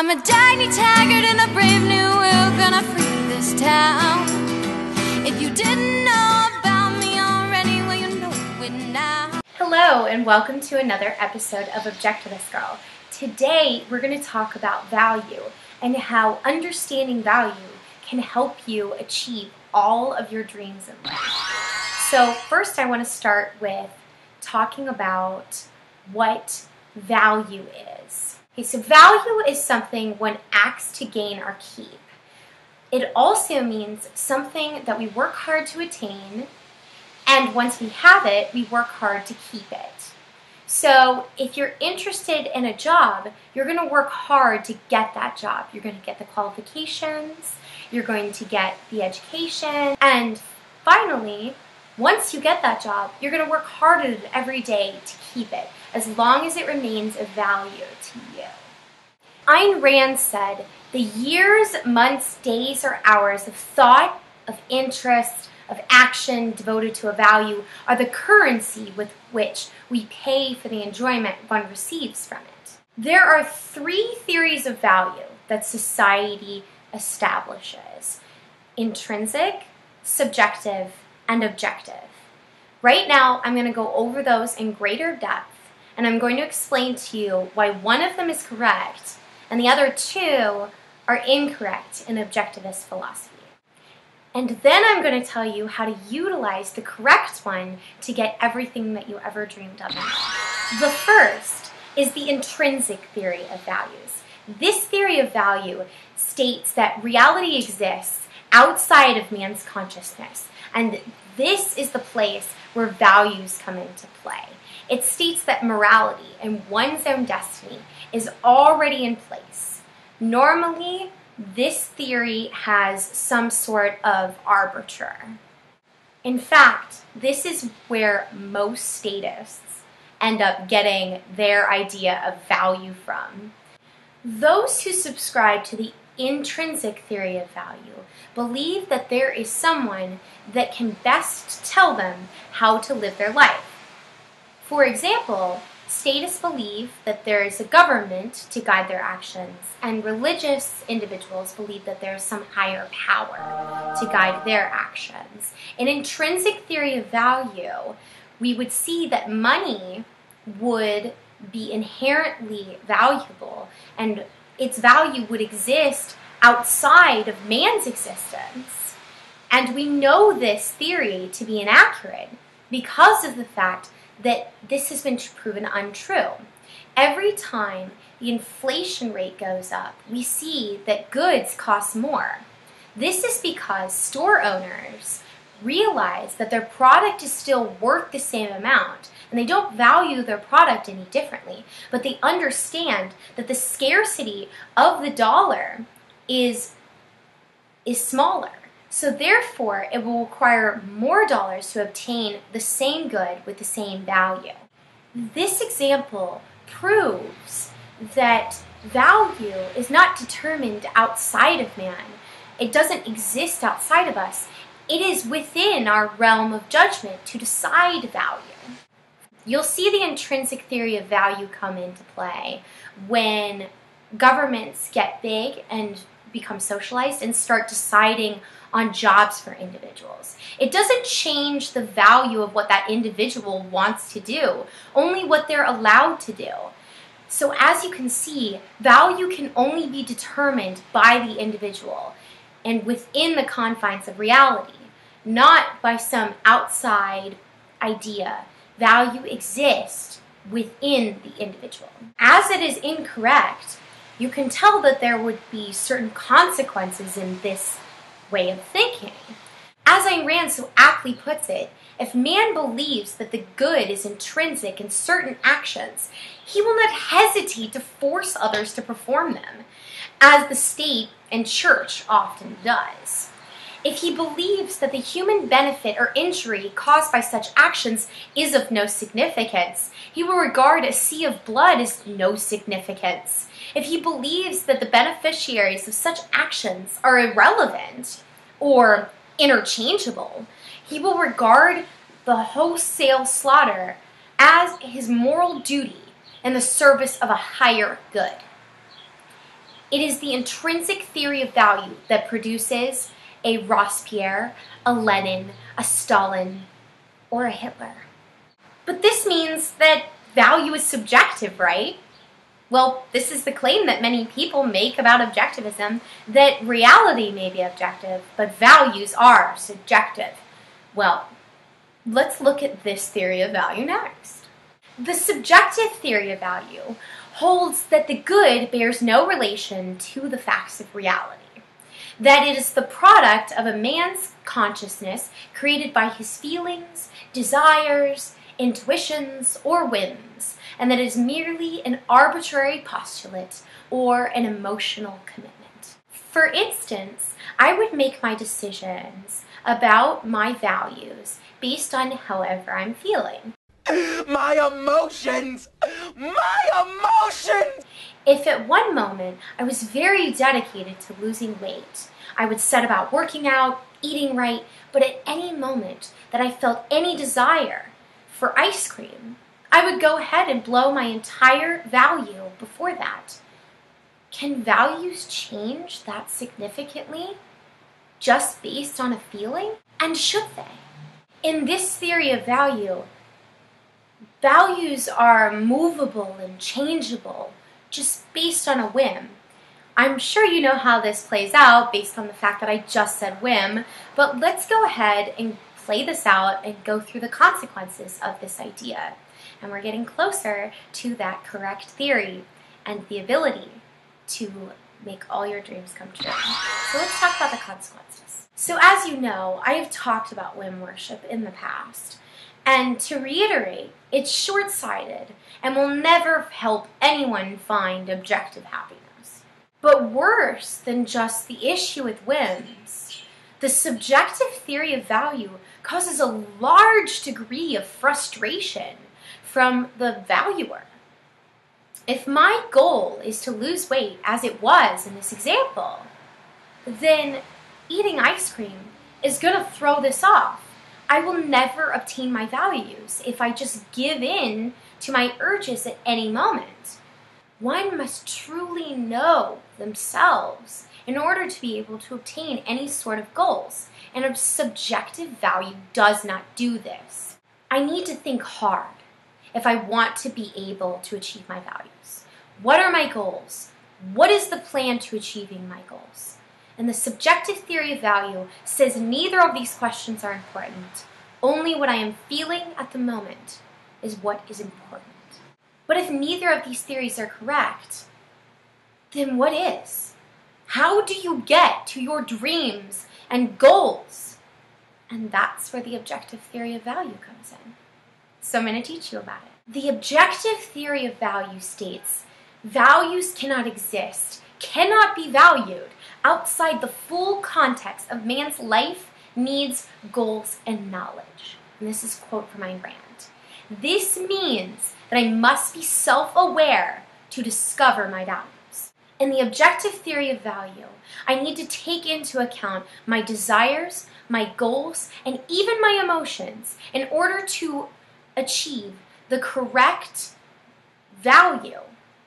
I'm a Dagny Taggart in a brave new world, gonna free this town. If you didn't know about me already, well, you know it now. Hello, and welcome to another episode of Objectivist Girl. Today, we're going to talk about value and how understanding value can help you achieve all of your dreams in life. So first, I want to start with talking about what value is. Okay, so value is something one acts to gain or keep. It also means something that we work hard to attain, and once we have it, we work hard to keep it. So if you're interested in a job, you're going to work hard to get that job. You're going to get the qualifications, you're going to get the education, and finally, once you get that job, you're going to work hard at it every day to keep it, as long as it remains of value to you. Ayn Rand said, "The years, months, days, or hours of thought, of interest, of action devoted to a value are the currency with which we pay for the enjoyment one receives from it." There are three theories of value that society establishes: intrinsic, subjective, and objective. Right now, I'm going to go over those in greater depth, and I'm going to explain to you why one of them is correct and the other two are incorrect in objectivist philosophy. And then I'm going to tell you how to utilize the correct one to get everything that you ever dreamed of. The first is the intrinsic theory of values. This theory of value states that reality exists outside of man's consciousness, and this is the place where values come into play. It states that morality and one's own destiny is already in place. Normally, this theory has some sort of arbiter. In fact, this is where most statists end up getting their idea of value from. Those who subscribe to the intrinsic theory of value believe that there is someone that can best tell them how to live their life. For example, statists believe that there is a government to guide their actions, and religious individuals believe that there is some higher power to guide their actions. In intrinsic theory of value, we would see that money would be inherently valuable, and its value would exist outside of man's existence. And we know this theory to be inaccurate because of the fact that this has been proven untrue. Every time the inflation rate goes up, we see that goods cost more. This is because store owners realize that their product is still worth the same amount, and they don't value their product any differently, but they understand that the scarcity of the dollar is smaller. So therefore, it will require more dollars to obtain the same good with the same value. This example proves that value is not determined outside of man. It doesn't exist outside of us. It is within our realm of judgment to decide value. You'll see the intrinsic theory of value come into play when governments get big and become socialized and start deciding on jobs for individuals. It doesn't change the value of what that individual wants to do, only what they're allowed to do. So as you can see, value can only be determined by the individual and within the confines of reality, not by some outside idea. Value exists within the individual. As it is incorrect, you can tell that there would be certain consequences in this way of thinking. As Ayn Rand so aptly puts it, if man believes that the good is intrinsic in certain actions, he will not hesitate to force others to perform them, as the state and church often does. If he believes that the human benefit or injury caused by such actions is of no significance, he will regard a sea of blood as no significance. If he believes that the beneficiaries of such actions are irrelevant or interchangeable, he will regard the wholesale slaughter as his moral duty in the service of a higher good. It is the intrinsic theory of value that produces a Robespierre, a Lenin, a Stalin, or a Hitler. But this means that value is subjective, right? Well, this is the claim that many people make about objectivism, that reality may be objective, but values are subjective. Well, let's look at this theory of value next. The subjective theory of value holds that the good bears no relation to the facts of reality, that it is the product of a man's consciousness created by his feelings, desires, intuitions, or whims, and that it is merely an arbitrary postulate or an emotional commitment. For instance, I would make my decisions about my values based on however I'm feeling. My emotions! My emotions! If at one moment I was very dedicated to losing weight, I would set about working out, eating right, but at any moment that I felt any desire for ice cream, I would go ahead and blow my entire value before that. Can values change that significantly just based on a feeling? And should they? In this theory of value, values are movable and changeable just based on a whim. I'm sure you know how this plays out based on the fact that I just said whim, but let's go ahead and play this out and go through the consequences of this idea. And we're getting closer to that correct theory and the ability to make all your dreams come true. So let's talk about the consequences. So as you know, I have talked about whim worship in the past. And to reiterate, it's short-sighted and will never help anyone find objective happiness. But worse than just the issue with whims, the subjective theory of value causes a large degree of frustration from the valuer. If my goal is to lose weight, as it was in this example, then eating ice cream is going to throw this off. I will never obtain my values if I just give in to my urges at any moment. One must truly know themselves in order to be able to obtain any sort of goals, and a subjective value does not do this. I need to think hard if I want to be able to achieve my values. What are my goals? What is the plan to achieving my goals? And the subjective theory of value says neither of these questions are important. Only what I am feeling at the moment is what is important. But if neither of these theories are correct, then what is? How do you get to your dreams and goals? And that's where the objective theory of value comes in. So I'm going to teach you about it. The objective theory of value states values cannot exist, cannot be valued outside the full context of man's life, needs, goals, and knowledge. And this is a quote from Ayn Rand. This means that I must be self-aware to discover my values. In the objective theory of value, I need to take into account my desires, my goals, and even my emotions in order to achieve the correct value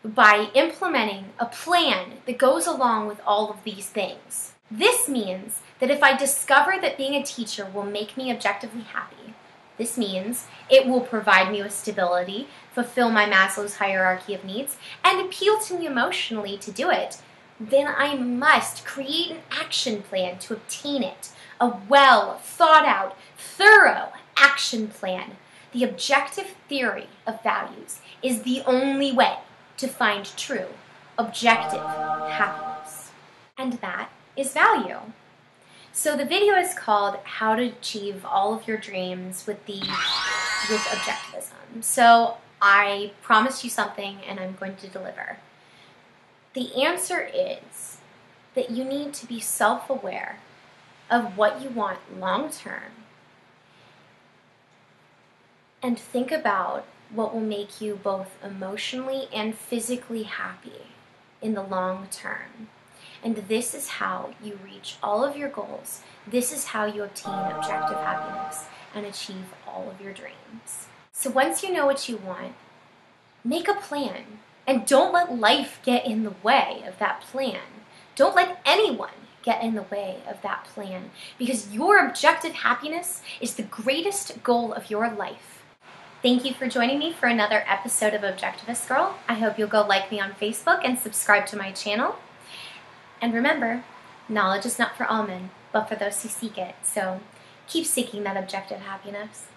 by implementing a plan that goes along with all of these things. This means that if I discover that being a teacher will make me objectively happy, this means it will provide me with stability, fulfill my Maslow's hierarchy of needs, and appeal to me emotionally to do it, then I must create an action plan to obtain it, a well thought out, thorough action plan. The objective theory of values is the only way to find true, objective happiness. And that is value. So the video is called How to Achieve All of Your Dreams with Objectivism. So I promised you something and I'm going to deliver. The answer is that you need to be self-aware of what you want long-term and think about what will make you both emotionally and physically happy in the long term. And this is how you reach all of your goals. This is how you obtain objective happiness and achieve all of your dreams. So once you know what you want, make a plan. And don't let life get in the way of that plan. Don't let anyone get in the way of that plan, because your objective happiness is the greatest goal of your life. Thank you for joining me for another episode of Objectivist Girl. I hope you'll go like me on Facebook and subscribe to my channel. And remember, knowledge is not for all men, but for those who seek it. So keep seeking that objective happiness.